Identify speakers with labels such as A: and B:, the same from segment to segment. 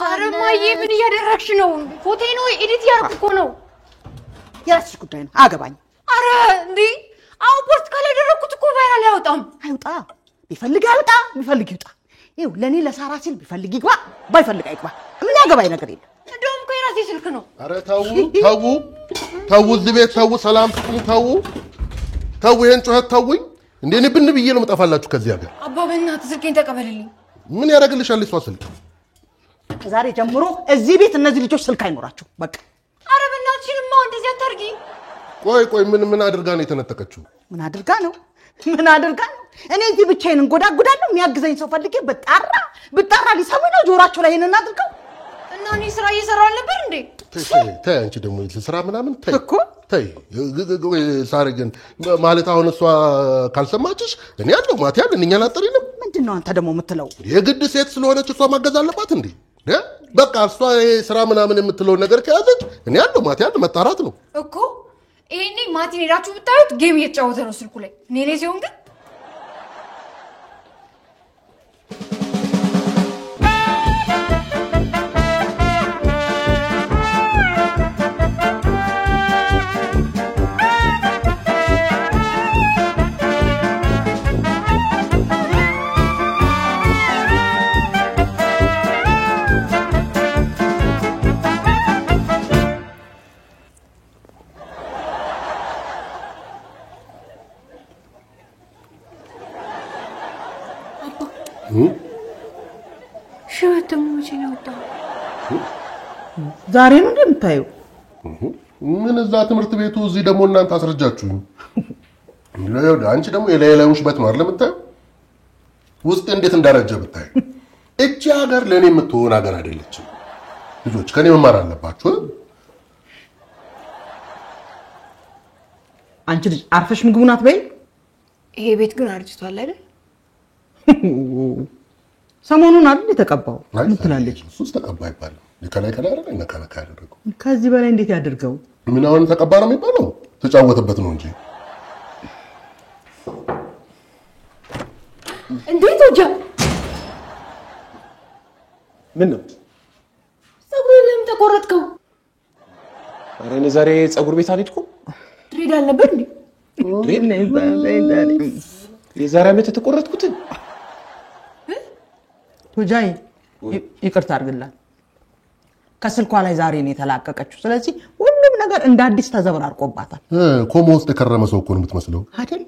A: አረማዬ ምን እያደረግሽ ነው? ፎቶዬን ወይ ኤዲት ያርኩ እኮ ነው።
B: የራስሽ ጉዳይ ነው አገባኝ።
A: አረ እንዴ አው ፖስት ካላደረኩት እኮ ቫይራል አይወጣም።
B: አይውጣ ቢፈልግ አይውጣ ቢፈልግ ይውጣ። ይኸው ለኔ ለሳራ ሲል ቢፈልግ ይግባ ባይፈልግ አይግባ። ምን ያገባኝ ነገር የለም።
A: እንደውም እኮ የራሴ ስልክ ነው።
C: አረ ተው እዚህ ቤት ተው። ሰላም ስጡኝ ተው ይሄን ጩኸት ተውኝ። እንዴ እኔ ብን ብዬ ነው መጣፋላችሁ ከዚህ ሀገር።
A: አባ በእናትህ ስልኬን ተቀበልልኝ።
C: ምን ያደርግልሻል እሷ ስልክ?
B: ዛሬ ጀምሮ እዚህ ቤት እነዚህ ልጆች ስልክ አይኖራቸው በቃ።
A: አረ በእናትሽንማ እንደዚህ አታርጊ።
C: ቆይ ምን አድርጋ ነው የተነጠቀችው?
B: ምን አድርጋ ነው? እኔ እዚህ ብቻዬን እንጎዳጉዳለሁ። የሚያግዘኝ ሰው ፈልጌ ብጣራ ሊሰሙ ነው ጆራቸው ላይ ይሄንን አድርገው
A: እና እኔ ስራ እየሰራሁ አልነበር እንዴ?
C: ተይ አንቺ ደግሞ ስራ ምናምን ተይ እኮ ተይ። ሳሪ ግን ማለት አሁን እሷ ካልሰማችሽ እኔ ያለው ማት ያለ እኛን አጠሪንም
B: ምንድነው አንተ ደግሞ የምትለው?
C: የግድ ሴት ስለሆነች እሷ ማገዝ አለባት እንዴ? በቃ እሷ ስራ ምናምን የምትለው ነገር ከያዘች እኔ ያለው ማት ያለ መጣራት ነው
A: እኮ። ይሄኔ ማቲን ሄዳችሁ ብታዩት ጌም እየተጫወተ ነው ስልኩ ላይ። እኔ ሲሆን ግን
B: ዛሬ ነው እንደምታየው።
C: ምን እዛ ትምህርት ቤቱ እዚህ ደግሞ እናንተ አስረጃችሁኝ። አንቺ ደግሞ የላይላዩሽ በት ነው አይደል የምታየው? ውስጥ እንዴት እንዳረጀ ብታይ። እቺ ሀገር ለኔ የምትሆን ሀገር አይደለችም። ልጆች ከኔ መማር አለባችሁ።
B: አንቺ ልጅ አርፈሽ ምግቡን አትበይ።
A: ይሄ ቤት ግን አርጅቷል አይደል?
B: ሰሞኑን አይደል የተቀባው? ምን ትላለች?
C: እሱስ ተቀባ ይባላል። ከላይ አይደል ነካነካ ያደረገው።
B: ከዚህ በላይ እንዴት ያደርገው?
C: ምን አሁን ተቀባ ነው የሚባለው? ተጫወተበት ነው እንጂ።
A: እንዴት ወጃ
D: ምን ነው
A: ፀጉርህን ለምን ተቆረጥከው?
D: ኧረ እኔ ዛሬ ፀጉር ቤት አልሄድኩም።
A: ድሬድ አልነበር እንዴ?
D: የዛሬ ዓመት የተቆረጥኩት
B: ቱጃይ ይቅርታ አድርግላት። ከስልኳ ላይ ዛሬ ነው የተላቀቀችው። ስለዚህ ሁሉም ነገር እንደ አዲስ ተዘበራርቆባታል።
C: ኮማ ውስጥ የከረመ ሰው እኮ ነው የምትመስለው
B: አይደል?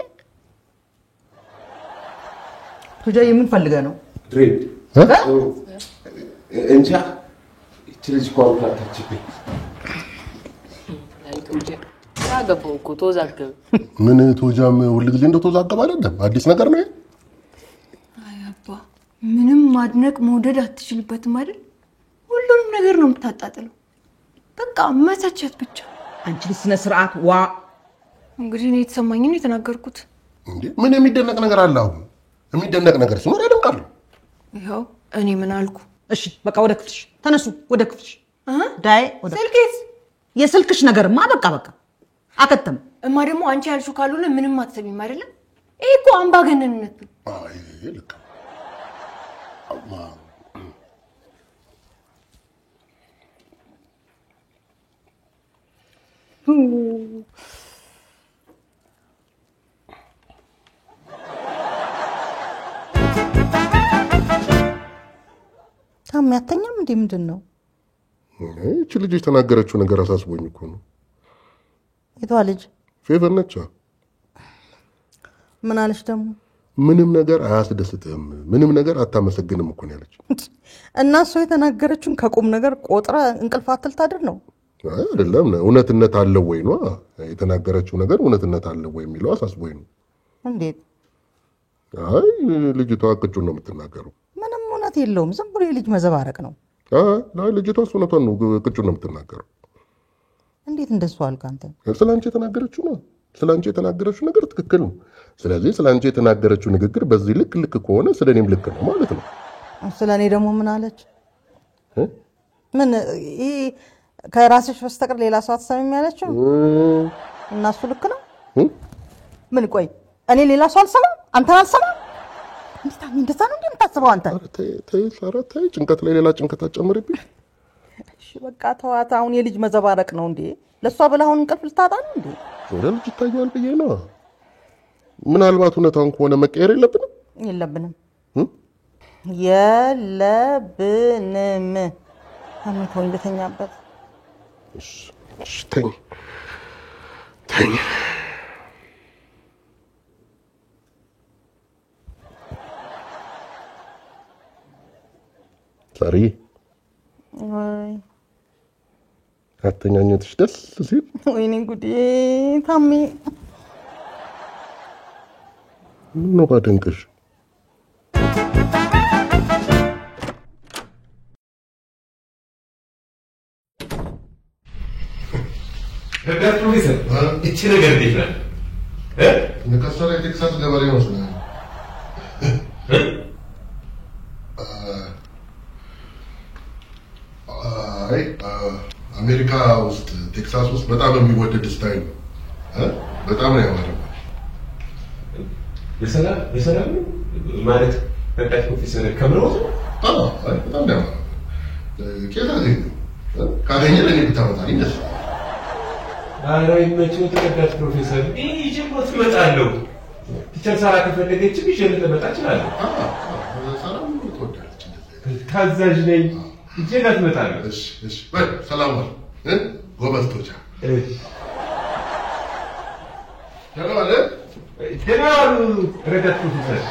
B: ቱጃይ ምን ፈልገህ ነው?
D: ድሬድ እንጃ እቺ ኳርታችብኝ
E: ያገባው እኮ ተወዛገበ።
C: ምን ቶጃም ሁሉ ጊዜ እንደው ተወዛገበ አይደለም? አዲስ ነገር ነው።
A: አይ አባ ምንም ማድነቅ መውደድ አትችልበትም አይደል? ሁሉንም ነገር ነው የምታጣጥለው። በቃ መሰቸት ብቻ።
B: አንቺ ስነ ስርዓት ዋ።
A: እንግዲህ እኔ የተሰማኝን የተናገርኩት።
C: እንዴ ምን የሚደነቅ ነገር አለ? አሁን የሚደነቅ ነገር ሲኖር ያደንቃሉ።
A: ይኸው እኔ ምን አልኩ?
B: እሺ በቃ ወደ ክፍልሽ ተነሱ። ወደ ክፍልሽ ዳይ ወደ
A: ስልኬስ?
B: የስልክሽ ነገርማ በቃ አከተም።
A: እማ ደግሞ አንቺ ያልሽው ካልሆነ ምንም አትሰሚም አይደለም? ይሄ እኮ አምባገነንነት ነው።
C: አይ ልክ አማ
B: ታሚያተኛም እንዴ? ምንድነው?
C: እቺ ልጅ የተናገረችው ነገር አሳስቦኝ እኮ ነው።
B: የቷ ልጅ?
C: ፌቨር ነች።
B: ምን አለች ደግሞ?
C: ምንም ነገር አያስደስትህም፣ ምንም ነገር አታመሰግንም እኮ ነው ያለች።
B: እና እሷ የተናገረችውን ከቁም ነገር ቆጥራ እንቅልፍ አትልታድር ነው?
C: አይደለም እውነትነት አለው ወይ ነው የተናገረችው ነገር እውነትነት አለው ወይ የሚለው አሳስቦኝ ነው።
B: እንዴት?
C: አይ ልጅቷ ቅጩን ነው የምትናገረው።
B: ምንም እውነት የለውም፣ ዝም ብሎ የልጅ መዘባረቅ ነው።
C: አይ ልጅቷ እውነቷን ነው፣ ቅጩን ነው የምትናገረው።
B: እንዴት እንደሱ አልክ አንተ?
C: ስላንቺ የተናገረችው ነው። ስላንቺ የተናገረችው ነገር ትክክል ነው። ስለዚህ ስላንቺ የተናገረችው ንግግር በዚህ ልክ ከሆነ ስለኔም ልክ ነው ማለት ነው።
B: ስለኔ ደግሞ ምን አለች? ምን ይሄ ከራስሽ በስተቀር ሌላ ሰው አትሰሚም ያለችው? እና እሱ ልክ ነው? ምን ቆይ እኔ ሌላ ሰው አልሰማም? አንተን አልሰማም? እንዴ እንደዛ ነው እንደምታስበው አንተ?
C: ተይ ጭንቀት ላይ ሌላ ጭንቀት አጨምርብኝ።
B: እሺ በቃ ተዋት። አሁን የልጅ መዘባረቅ ነው እንዴ? ለሷ ብለህ አሁን እንቅልፍ ልታጣ ነው እንዴ?
C: ወደ ልጅ ይታያል ብዬ ነው። ምናልባት እውነታውን ከሆነ መቀየር የለብንም። አሁን
B: ተወኝ ልተኛበት።
C: እሺ ተኝ ሳሪ
B: ወይ
C: አተኛኘትሽ ደስ ሲል
B: ወይኔ ጉዴ ታሜ
C: ነው ባደንቅሽ።
D: ረዳት ፕሮፌሰር እቺ ነገር እንዴት ነው?
C: ነከሰረ ቴክሳስ ገበሬ ነው። አሜሪካ ውስጥ ቴክሳስ ውስጥ በጣም የሚወደድ ስታይል ነው። በጣም ነው ያማረው።
D: የሰላም ማለት ረዳት ፕሮፌሰር ከምረው
C: በጣም ነው ያማረው። ኬታ ካገኘ ለኔ ብታመጣልኝ ደስ ይላል።
D: ኧረ ይመችው ረዳት ፕሮፌሰር ይዤ እመጣለሁ። ቲቸር ሳራ ከፈለገችም ይዤ ልመጣ እችላለሁ።
C: ሰላም ትወዳለች እንደዚህ
D: ታዛዥ ነኝ። ይዤ እመጣለሁ።
C: እሺ በል ሰላም ዋል ጎበዝ ቶቻ
D: ደህና ዋሉ ረዳት ፕሮፌሰር።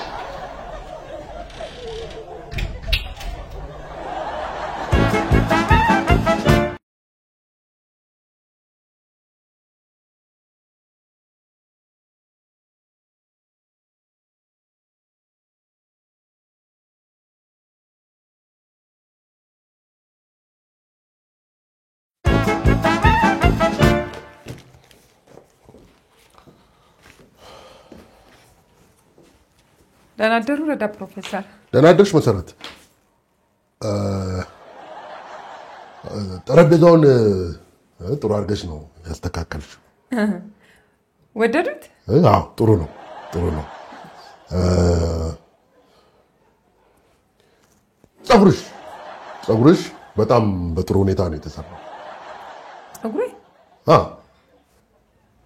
E: ደህና አደሩ ረዳት ፕሮፌሰር።
C: ደህና አደርሽ መሰረት። ጠረጴዛውን ጥሩ አድርገሽ ነው ያስተካከልሽው።
E: ወደዱት?
C: አዎ ጥሩ ነው። ፀጉርሽ በጣም በጥሩ ሁኔታ ነው የተሰራው።
E: ፀጉሬ?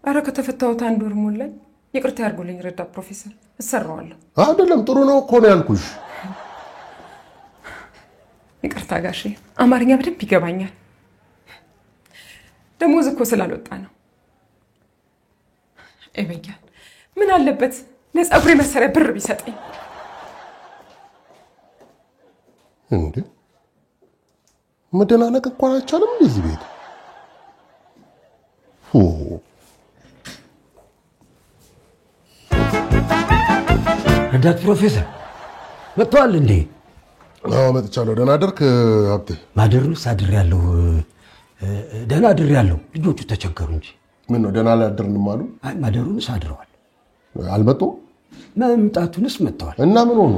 E: ኧረ ከተፈታሁት አንድ ወር ሞላኝ። ይቅርታ ያድርጉልኝ ረዳት ፕሮፌሰር፣ እሰራዋለሁ።
C: አይደለም ጥሩ ነው እኮ ነው ያልኩሽ።
E: ይቅርታ ጋሼ፣ አማርኛ በደንብ ይገባኛል። ደሞዝ እኮ ስላልወጣ ነው። ይበያል። ምን አለበት ለፀጉሬ መሰሪያ ብር ቢሰጠኝ?
C: እንዴ መደናነቅ እንኳን አይቻልም እዚህ ቤት?
F: ረዳት ፕሮፌሰር መጥተዋል እንዴ?
C: አዎ መጥቻለሁ። ደህና አደርክ ሀብቴ?
F: ማደሩንስ አድሬያለሁ። ደህና አድሬያለሁ። ልጆቹ ተቸገሩ እንጂ።
C: ምን ነው ደህና አላደርንም አሉ?
F: አይ ማደሩንስ አድረዋል።
C: አልመጡም?
F: መምጣቱንስ መጥተዋል።
C: እና ምን ሆኑ?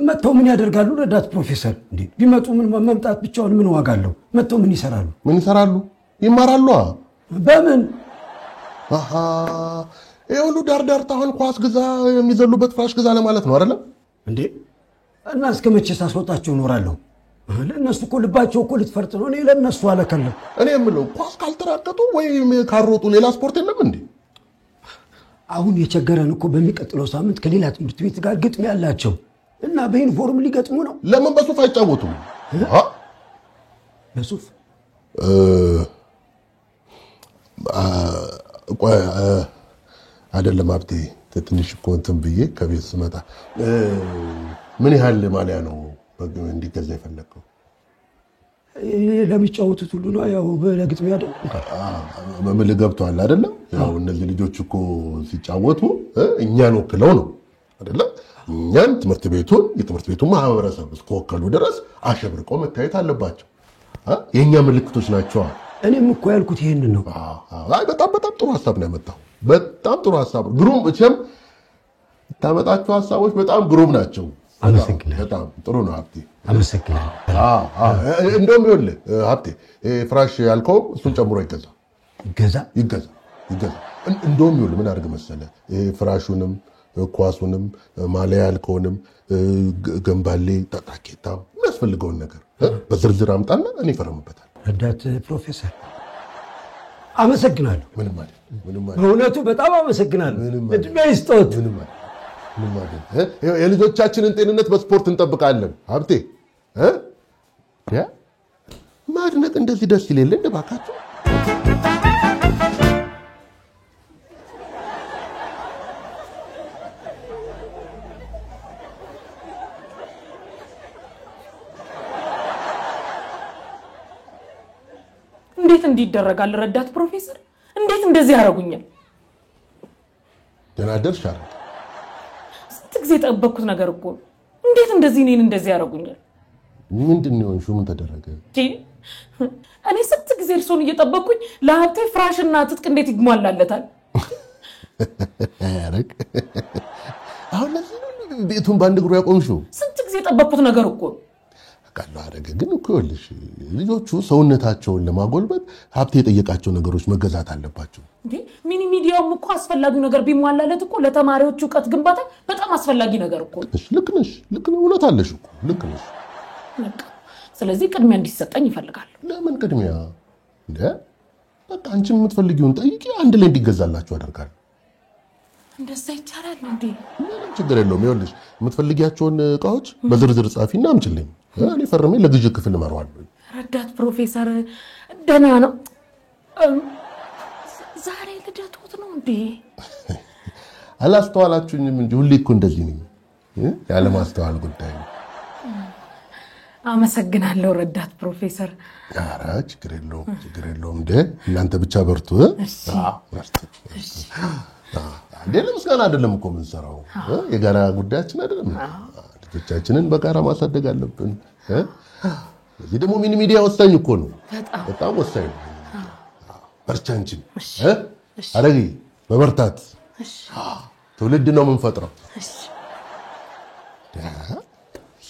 F: መጥተው ምን ያደርጋሉ ረዳት ፕሮፌሰር? እንዴ ቢመጡ ምን መምጣት ብቻውን ምን ዋጋ አለው? መጥተው ምን ይሰራሉ?
C: ይማራሉ።
F: በምን?
C: ይሄ ሁሉ ዳርዳርታ አሁን ኳስ ግዛ የሚዘሉበት ፍራሽ ግዛ ለማለት ነው አይደለም
F: እንዴ? እና እስከ መቼ ሳስወጣቸው እኖራለሁ? ለእነሱ እኮ ልባቸው እኮ ልትፈርጥ ነው። እኔ ለእነሱ አለከለም።
C: እኔ የምለው ኳስ ካልተራቀጡ ወይም ካልሮጡ ሌላ ስፖርት የለም እንዴ?
F: አሁን የቸገረን እኮ በሚቀጥለው ሳምንት ከሌላ ትምህርት ቤት ጋር ግጥም ያላቸው እና በዩኒፎርም ሊገጥሙ ነው።
C: ለምን በሱፍ አይጫወቱም?
F: በሱፍ
C: አይደለም ሀብቴ፣ ትንሽ እኮ እንትን ብዬ ከቤት ስመጣ ምን ያህል ማሊያ ነው እንዲገዛ የፈለግከው?
F: ለሚጫወቱት ሁሉ ነው። ያው በግጥም ያደው
C: ምን ገብቷል አይደለም? ያው እነዚህ ልጆች እኮ ሲጫወቱ እኛን ወክለው ነው አይደለም? እኛን የትምህርት ቤቱን ማህበረሰብ እስከወከሉ ድረስ አሸብርቀው መታየት አለባቸው። የእኛ ምልክቶች ናቸው።
F: እኔም እኮ ያልኩት ይሄንን ነው።
C: አይ በጣም ጥሩ ሀሳብ ነው ያመጣው። በጣም ጥሩ ሀሳብ ግሩም። እቺም ታመጣቸው ሀሳቦች በጣም ግሩም ናቸው።
F: አመሰግናለሁ።
C: በጣም ጥሩ ነው ሀብቴ።
F: አመሰግናለሁ።
C: እንደውም ይኸውልህ ሀብቴ ፍራሽ ያልከው እሱን ጨምሮ ይገዛ።
F: ይገዛ።
C: እንደውም ይኸውልህ ምን አድርግ መሰለህ ፍራሹንም ኳሱንም ማሊያ ያልከውንም ገንባሌ ታጣቂታ የሚያስፈልገውን ነገር በዝርዝር አምጣና እኔ ፈረምበታል።
F: ረዳት ፕሮፌሰር አመሰግናለሁ።
C: ምንም አይደል።
F: በእውነቱ በጣም አመሰግናለሁ። እድሜ ይስጦት።
C: ምንም አይደል። የልጆቻችንን ጤንነት በስፖርት እንጠብቃለን። ሀብቴ ማድነቅ እንደዚህ ደስ ይለለ እንደባካችሁ።
E: እንዴት እንዲደረጋል? ረዳት ፕሮፌሰር እንዴት እንደዚህ ያረጉኛል?
C: ደህና አደርሽ አይደል?
E: ስንት ጊዜ ጠበቅኩት ነገር እኮ እንዴት እንደዚህ እኔን እንደዚህ ያረጉኛል?
C: ምንድነው? ምን ተደረገ?
E: እኔ ስንት ጊዜ እርሶን እየጠበቅኩኝ ለሀብቴ ፍራሽና ትጥቅ እንዴት ይግማላለታል?
C: አረክ አሁን ለዚህ ቤቱን ባንድ እግሩ ያቆምሽው?
E: ስንት ጊዜ ጠበቅኩት ነገር እኮ
C: ቀላል አደረገ። ግን እኮ ይኸውልሽ ልጆቹ ሰውነታቸውን ለማጎልበት ሀብቴ የጠየቃቸው ነገሮች መገዛት አለባቸው።
E: ሚኒ ሚዲያውም እኮ አስፈላጊው ነገር ቢሟላለት እኮ ለተማሪዎቹ ዕውቀት ግንባታ በጣም አስፈላጊ ነገር እኮ ነው።
C: ልክ ነሽ። እውነት አለሽ እኮ ልክ ነሽ።
E: ስለዚህ ቅድሚያ እንዲሰጠኝ ይፈልጋል።
C: ለምን ቅድሚያ? በቃ አንቺ የምትፈልጊውን ጠይቂ፣ አንድ ላይ እንዲገዛላችሁ አደርጋለሁ።
E: እንደዛ ይቻላል እንዴ?
C: ምንም ችግር የለውም። ይኸውልሽ የምትፈልጊያቸውን እቃዎች በዝርዝር ጻፊና አምጪልኝ። እኔ ፈርሜ ለግዢ ክፍል እመራዋለሁ።
E: ረዳት ፕሮፌሰር ደህና ነው? ዛሬ ልደቶት ነው እንዴ?
C: አላስተዋላችሁኝም እንጂ ሁሌ እኮ እንደዚህ ነኝ። ያለ ማስተዋል ጉዳይ ነው።
E: አመሰግናለሁ ረዳት ፕሮፌሰር።
C: ኧረ ችግር የለውም። እናንተ ብቻ በርቱ። ለምስጋና አይደለም እኮ የምንሰራው፣ የጋራ ጉዳያችን አይደለም። ልጆቻችንን በጋራ ማሳደግ አለብን። እዚህ ደግሞ ሚኒ ሚዲያ ወሳኝ እኮ ነው፣ በጣም ወሳኝ ነው። በርቻ አንቺ አረጊ በበርታት ትውልድ ነው የምንፈጥረው።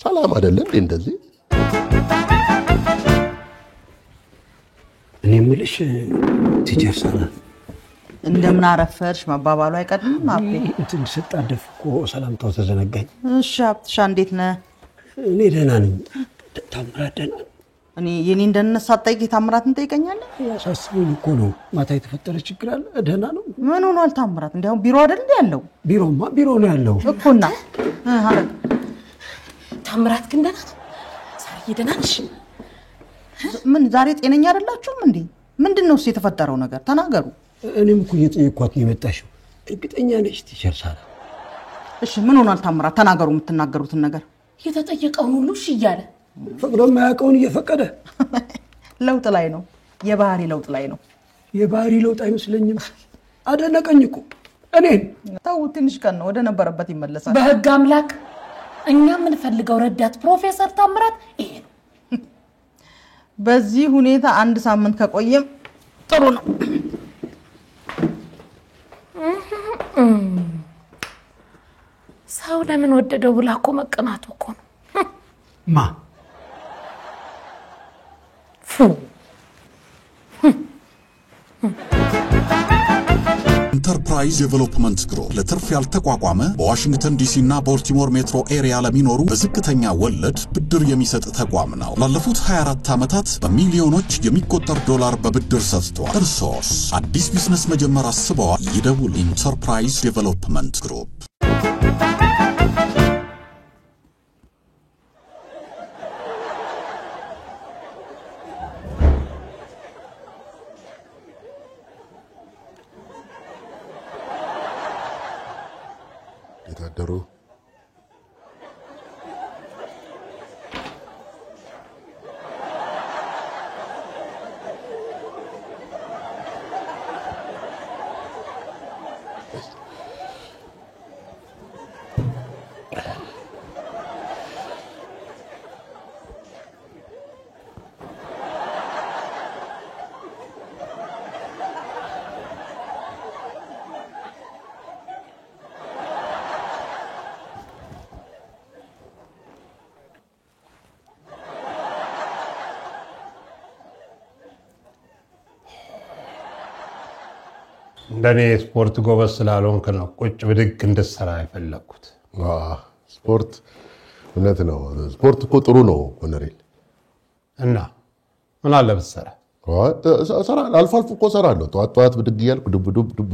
C: ሰላም አይደለ እንዴ እንደዚህ?
F: እኔ የምልሽ ቲቸር ሳራ
B: እንደምን አረፈርሽ መባባሉ አይቀድምም? አቤ
F: እንትን ስጣደፍ እኮ ሰላምታው ተዘነጋኝ።
B: እሺ አብትሻ እንዴት ነህ?
F: እኔ ደህና ነኝ። ታምራት ደህና ነው?
B: እኔ የኔን ደህንነት ሳትጠይቅ ታምራትን ትጠይቀኛለህ?
F: ያሳስበኝ እኮ ነው። ማታ የተፈጠረ ችግር አለ? ደህና ነው?
B: ምን ሆኗል ታምራት? እንዲያውም ቢሮ አይደል እንዴ ያለው?
F: ቢሮማ ቢሮ ነው ያለው
B: እኮና አረግ
E: ታምራት ግን ደህና ነው? ዛሬ ደህና ነሽ?
B: ምን ዛሬ ጤነኛ አይደላችሁም እንዴ? ምንድነው የተፈጠረው ነገር? ተናገሩ።
F: እኔም እኮ እየጠየኳት ነው የመጣሽው። እርግጠኛ ነሽ ቲቸር ሳራ?
B: እሺ ምን ሆኗል ታምራት? ተናገሩ የምትናገሩትን ነገር።
E: የተጠየቀውን ሁሉ እሺ እያለ
F: ፈቅዶ የማያውቀውን እየፈቀደ
B: ለውጥ ላይ ነው። የባህሪ ለውጥ ላይ ነው።
F: የባህሪ ለውጥ አይመስለኝም። አደነቀኝ እኮ እኔን።
B: ተው ትንሽ ቀን ነው ወደ ነበረበት ይመለሳል።
E: በህግ አምላክ እኛ የምንፈልገው ረዳት ፕሮፌሰር ታምራት ይሄ ነው።
B: በዚህ ሁኔታ አንድ ሳምንት ከቆየም ጥሩ ነው።
E: ሰው ለምን ወደደው ብላ እኮ መቀናቱ እኮ ነው።
F: ማ
G: ኢንተርፕራይዝ ዴቨሎፕመንት ግሩፕ ለትርፍ ያልተቋቋመ በዋሽንግተን ዲሲ እና ቦልቲሞር ሜትሮ ኤሪያ ለሚኖሩ በዝቅተኛ ወለድ ብድር የሚሰጥ ተቋም ነው። ላለፉት 24 ዓመታት በሚሊዮኖች የሚቆጠር ዶላር በብድር ሰጥቷል። እርሶስ አዲስ ቢዝነስ መጀመር አስበዋል? ይደውሉ። ኢንተርፕራይዝ ዴቨሎፕመንት ግሩፕ።
C: የታደሩ
D: እንደኔ ስፖርት ጎበዝ ስላልሆንክ ነው ቁጭ ብድግ እንድትሰራ የፈለግኩት።
C: ስፖርት እውነት ነው። ስፖርት እኮ ጥሩ ነው ኮሎኔል።
D: እና ምን አለ ብትሰራ?
C: አልፎ አልፎ እኮ እሰራለሁ። ጠዋት ብድግ እያልኩ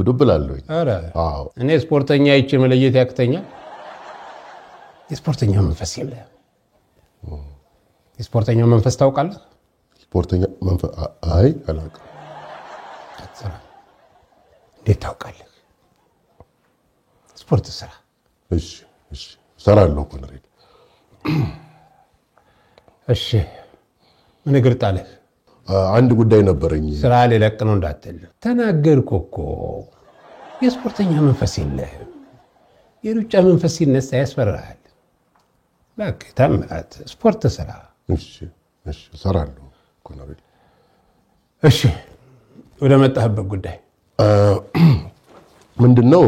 C: ዱብ እላለሁ።
D: እኔ ስፖርተኛ አይቼ መለየት ያቅተኛል። የስፖርተኛው መንፈስ የለም። የስፖርተኛው መንፈስ ታውቃለህ?
C: ስፖርተኛ መንፈስ አላውቅም።
D: እንዴት ታውቃለህ? ስፖርት ስራ።
C: እሺ እሰራለሁ ኮሎኔል።
D: እሺ ምን እግር ጣለህ?
C: አንድ ጉዳይ ነበረኝ።
D: ስራ ሊለቅ ነው እንዳትል ተናገርኩ እኮ። የስፖርተኛ መንፈስ የለህም። የሩጫ መንፈስ ሲነሳ ያስፈራሃል። እባክህ ታምራት ስፖርት ስራ።
C: እሺ እሰራለሁ ኮሎኔል።
D: እሺ ወደ መጣህበት ጉዳይ
C: ምንድነው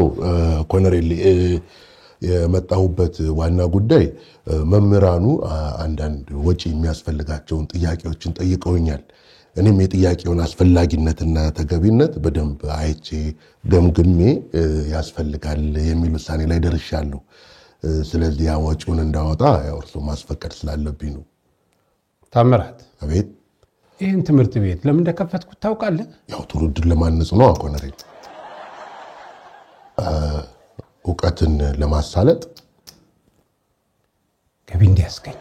C: ኮሎኔል? የመጣሁበት ዋና ጉዳይ መምህራኑ አንዳንድ ወጪ የሚያስፈልጋቸውን ጥያቄዎችን ጠይቀውኛል። እኔም የጥያቄውን አስፈላጊነትና ተገቢነት በደንብ አይቼ ገምግሜ ያስፈልጋል የሚል ውሳኔ ላይ ደርሻለሁ። ስለዚህ ያ ወጪውን እንዳወጣ ያው እርሱ ማስፈቀድ ስላለብኝ ነው።
D: ታምራት፣
C: አቤት።
D: ይህን ትምህርት ቤት ለምን እንደከፈትኩት ታውቃለህ?
C: ያው ትውልድን ለማነጽ ነው ኮሎኔል። እውቀትን ለማሳለጥ፣
D: ገቢ እንዲያስገኝ፣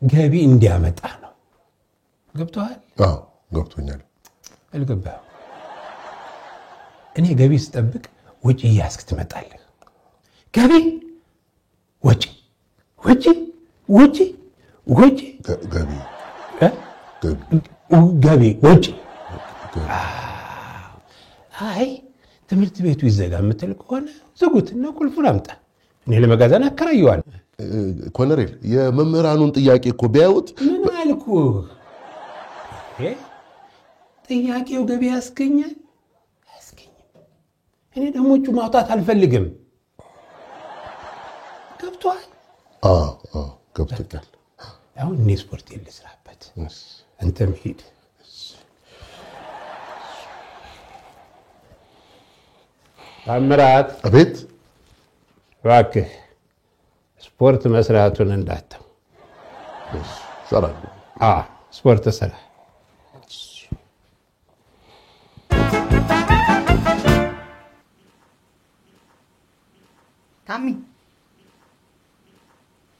D: ገቢ እንዲያመጣ ነው። ገብቶሃል?
C: አዎ ገብቶኛል።
D: አልገባህም? እኔ ገቢ ስጠብቅ ወጪ እያስክ ትመጣለህ። ገቢ ወጪ ወጪ ወጪ ወጪ ገቢ ወጪ። አይ ትምህርት ቤቱ ይዘጋ የምትል ከሆነ ዝጉትና ቁልፉን አምጣ፣ እኔ ለመጋዘን አከራየዋለሁ።
C: ኮሎኔል የመምህራኑን ጥያቄ እኮ ቢያዩት።
D: ምን አልኩህ? ጥያቄው ገቢ ያስገኛል አያስገኝም? እኔ ደግሞ እጩ ማውጣት አልፈልግም። ገብቶሃል?
C: ገብቶኛል።
D: አሁን እኔ ስፖርት ልስራበት፣ አንተም ሂድ። ታምራት።
C: አቤት።
D: እባክህ ስፖርት መስራቱን እንዳተው።
C: እሰራለሁ።
D: ስፖርት ስራ።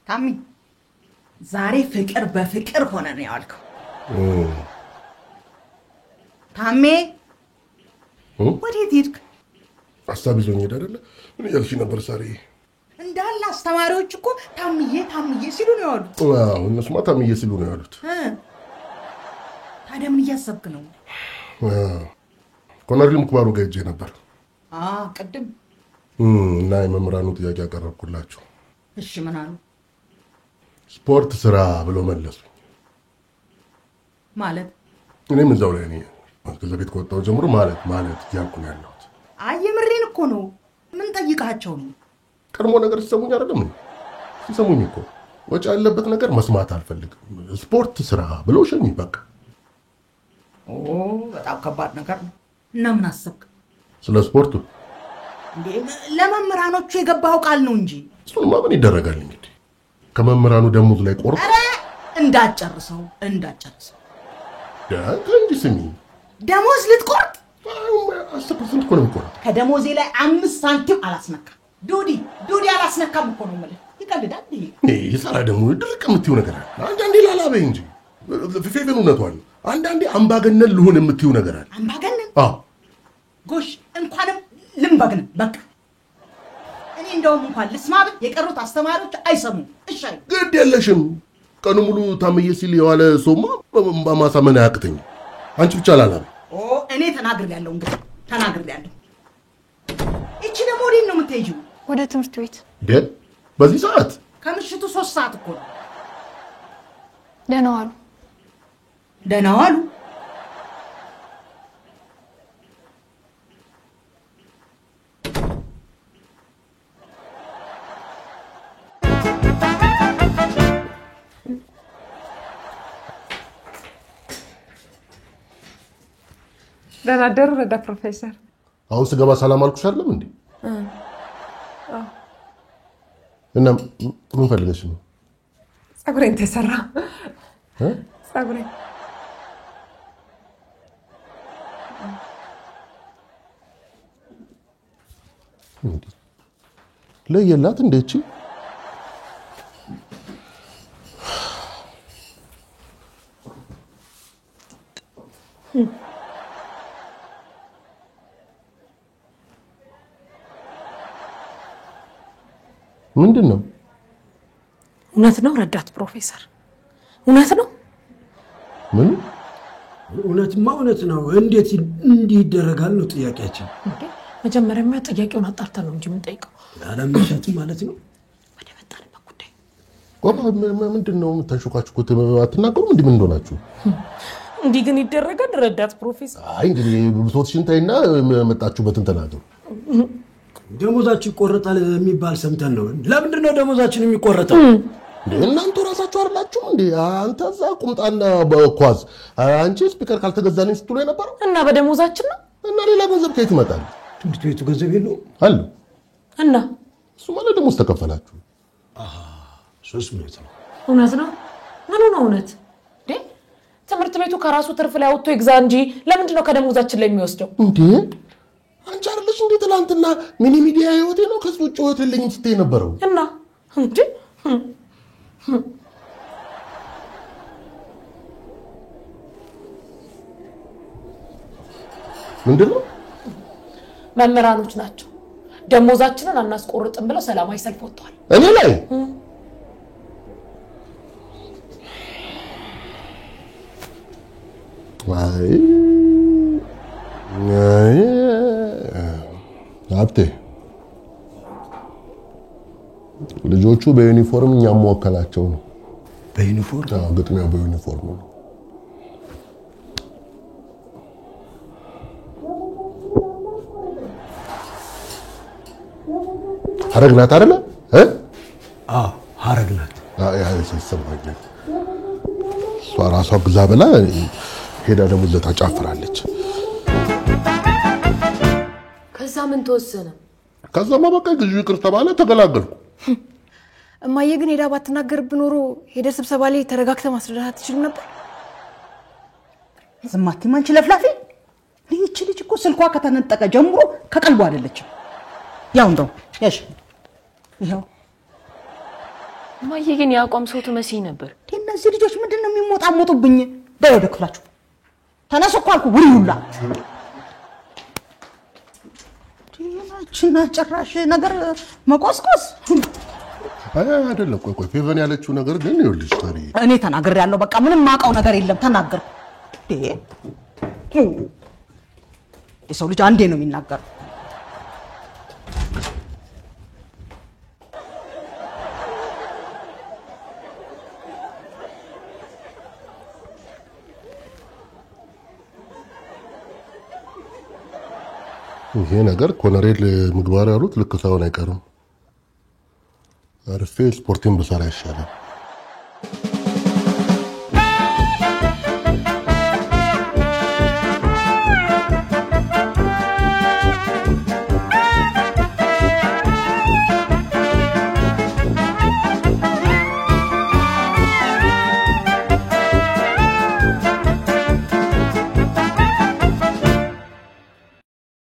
B: ታሚ ዛሬ ፍቅር በፍቅር ሆነ ነው ያልከው። ታሜ ወዴት ሄድክ?
C: ሀሳብ ይዞኝ ሄድ አይደለ? ምን እያልሽ ነበር ሳሪ?
B: እንዳለ አስተማሪዎች እኮ ታምዬ ሲሉ ነው ያሉት።
C: እነሱማ ታምዬ ሲሉ ነው ያሉት።
B: ታዲያ ምን እያሰብክ ነው?
C: ኮሎኔል ምክባሩ ጋር ሄጄ ነበር
B: ቅድም
C: እና የመምህራኑ ጥያቄ ያቀረብኩላቸው።
B: እሺ ምን አሉ?
C: ስፖርት ስራ ብሎ መለሱኝ።
B: ማለት
C: እኔም እዛው ላይ ነኝ። ከዛ ቤት ከወጣሁ ጀምሮ ማለት እያልኩ ነው ያለሁት።
B: የምሬን እኮ ነው። ምን ጠይቃቸው ነው?
C: ቀድሞ ነገር ሲሰሙኝ አይደለም ሲሰሙኝ እኮ ወጪ ያለበት ነገር መስማት አልፈልግም። ስፖርት ስራ ብሎ ሸኙኝ በቃ።
B: በጣም ከባድ ነገር ነው። እና ምን አሰብክ?
C: ስለ ስፖርቱ
B: ለመምህራኖቹ የገባው ቃል ነው እንጂ
C: እሱንማ ምን ይደረጋል እንግዲህ ከመምህራኑ ደሞዝ ላይ ቆርጥ።
B: እንዳጨርሰው
C: እንጂ ስሚ፣
B: ደሞዝ ልትቆርጥ
C: 10% እኮ ነው የሚቆርጥ።
B: ከደሞዜ ላይ 5 ሳንቲም አላስነካም። ዱዲ አላስነካም እኮ ነው የምልህ። ይቀልዳል
C: ይሄ ሰራ ደግሞ ድርቅ የምትይው ነገር አለ። አንዳንዴ ላላበይ እንጂ ፌቨን እውነቷን። አንዳንዴ አምባገነን ልሁን የምትይው ነገር አለ።
B: አምባገነን? ጎሽ እንኳንም ልምባገነን በቃ። እኔ እንደውም እንኳን ልስማብ የቀሩት አስተማሪዎች አይሰሙም። እሺ
C: ግድ የለሽም። ቀኑ ሙሉ ታምዬ ሲል የዋለ ሰውማ በማሳመን አያቅተኝም። አንቺ ብቻ ላላበይ።
B: እኔ ተናግሬያለሁ። እንግዲህ ተናግሬያለሁ። እቺ ደግሞ ወዴት ነው የምትሄጂው?
A: ወደ ትምህርት ቤት።
C: በዚህ ሰዓት?
B: ከምሽቱ 3 ሰዓት እኮ ነው።
A: ደህና ዋሉ።
B: ደህና ዋሉ።
H: ደህና አደሩ ረዳት ፕሮፌሰር።
C: አሁን ስገባ ሰላም አልኩሽ አይደለም እንዴ? እና ምን ፈልገሽ ነው?
H: ፀጉሬን ተሰራ ፀጉሬን
C: ለየላት እንዴች ምንድነው?
E: እውነት ነው ረዳት ፕሮፌሰር፣ እውነት ነው።
C: ምን
F: እውነትማ እውነት ነው። እንዴት እንዲህ ይደረጋል ነው ጥያቄያችን።
E: መጀመሪያማ ጥያቄውን አጣርተን ነው እንጂ የምንጠይቀው።
F: አላመሻትም ማለት ነው።
E: ወደ መጣንበት ጉዳይ
C: ምንድነው የምታሾካችሁት? አትናገሩም? እንዲህ ምን እንደሆናችሁ?
E: እንዲህ ግን ይደረጋል ረዳት ፕሮፌሰር?
C: አይ እንግዲህ ብሶትሽን ተይና መጣችሁበትን ተናገሩ።
F: ደሞዛችን ይቆረጣል የሚባል ሰምተን ነው። ለምንድን ነው ደሞዛችን የሚቆረጠው?
C: እናንተ ራሳችሁ አይደላችሁ እንዴ? አንተ እዛ ቁምጣና በኳዝ አንቺ ስፒከር ካልተገዛልኝ ስትሉ የነበረው
E: እና በደሞዛችን ነው።
C: እና ሌላ ገንዘብ ከየት ይመጣል?
F: ትምህርት ቤቱ ገንዘብ የለውም
C: አለ
E: እና
C: እሱ ማለት ደሞዝ ተከፈላችሁ።
F: ሶስት ሚኒት ነው።
E: እውነት ነው። ምኑ ነው እውነት? ትምህርት ቤቱ ከራሱ ትርፍ ላይ አውጥቶ ይግዛ እንጂ ለምንድን ነው ከደሞዛችን ላይ የሚወስደው?
C: እንዴ አንቺ አይደለሽ እንዴ ትላንትና ሚኒ ሚዲያ ህይወቴ ነው ከሱ ውጭ ህይወት የለኝም ስትይ ነበረው?
E: እና እንዴ
C: ምንድነው?
E: መምህራኖች ናቸው ደሞዛችንን አናስቆርጥም ብለው ሰላማዊ ሰልፍ ወጥተዋል።
C: እኔ ላይ ሀብቴ ልጆቹ በዩኒፎርም እኛም መወከላቸው ነው።
F: በዩኒፎርም?
C: አዎ ግጥሚያው በዩኒፎርም ነው። ሀረግ ናት አይደለ?
F: አዎ ሀረግ ናት።
C: ይሰማኛል። እሷ ራሷ ግዛ ብላ ሄዳ ደግሞ እዛ ታጫፍራለች።
A: ከዛ ምን ተወሰነ?
C: ከዛማ በቃ ግዢ ይቅር ተባለ፣ ተገላገልኩ።
A: እማዬ ግን ሄዳ ባትናገርብህ ኖሮ ሄደ ስብሰባ ላይ ተረጋግተህ ማስረዳት ትችል ነበር።
B: ዝም አትይም አንቺ ለፍላፊ። ይህች ልጅ እኮ ስልኳ ከተነጠቀ ጀምሮ ከቀልቧ አይደለችም። ያው እንደው ያሽ ይሄው
I: እማዬ ግን ያቋም ሰው ትመስይ ነበር።
B: እነዚህ ልጆች ምንድነው የሚሞጣሞጡብኝ? በይ ወደ ክፍላችሁ ተነሱ እኮ አልኩ። ውሪ ሁላ ዲናችና ጭራሽ ነገር መቆስቆስ
C: አይደለም። ቆይ ፌቨን ያለችው ነገር ግን ይኸውልሽ ታሪ
B: እኔ ተናግሬያለሁ። በቃ ምንም ማውቀው ነገር የለም። ተናገርኩ። የሰው ልጅ አንዴ ነው የሚናገረው።
C: ይሄ ነገር ኮሎኔል ምግባር ያሉት ልክ ሳይሆን አይቀርም። አርፌ ስፖርቲን ብሰራ ይሻላል።